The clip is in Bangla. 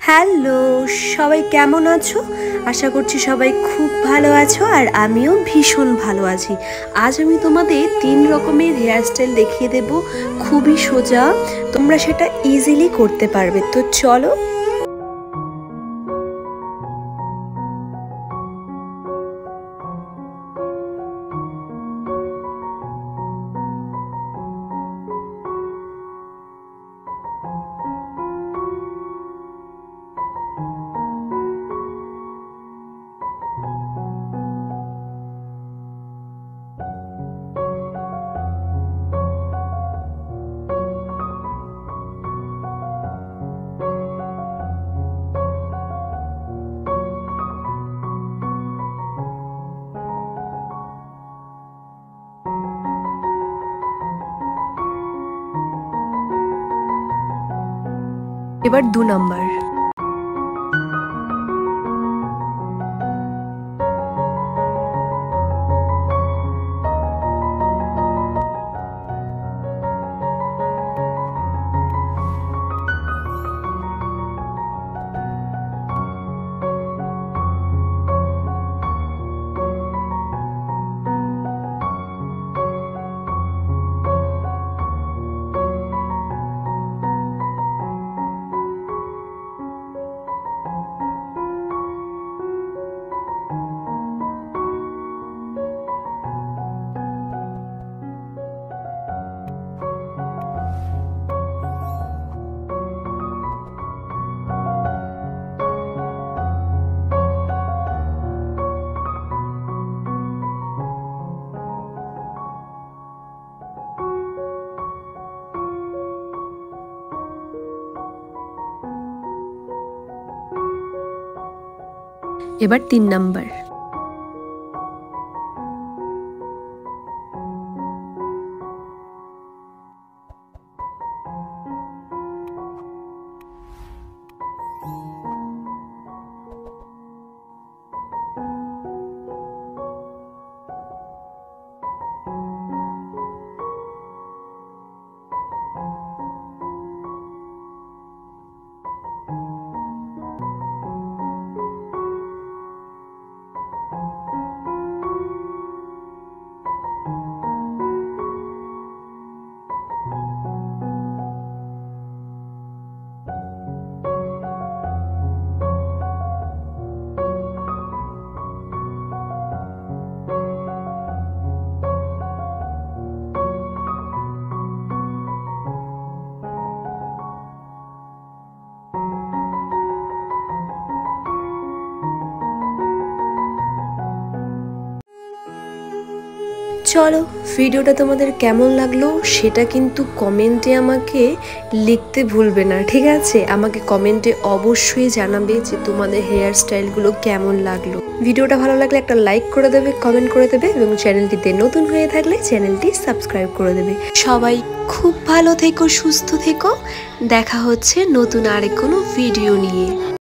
হ্যালো, সবাই কেমন আছো? আশা করছি সবাই খুব ভালো আছো আর আমিও ভীষণ ভালো আছি। আজ আমি তোমাদের 3 রকমের হেয়ারস্টাইল দেখিয়ে দেব, খুবই সোজা, তোমরা সেটা ইজিলি করতে পারবে। তো চলো। এবার 2 নাম্বার। এবার 3 নাম্বার। চলো, ভিডিওটা তোমাদের কেমন লাগলো সেটা কিন্তু কমেন্টে আমাকে লিখতে ভুলবে না, ঠিক আছে? আমাকে কমেন্টে অবশ্যই জানাবে যে তোমাদের হেয়ার স্টাইলগুলো কেমন লাগলো। ভিডিওটা ভালো লাগলে একটা লাইক করে দেবে, কমেন্ট করে দেবে এবং চ্যানেলটিতে নতুন হয়ে থাকলে চ্যানেলটি সাবস্ক্রাইব করে দেবে। সবাই খুব ভালো থেকো, সুস্থ থেকো। দেখা হচ্ছে নতুন আরেক কোনো ভিডিও নিয়ে।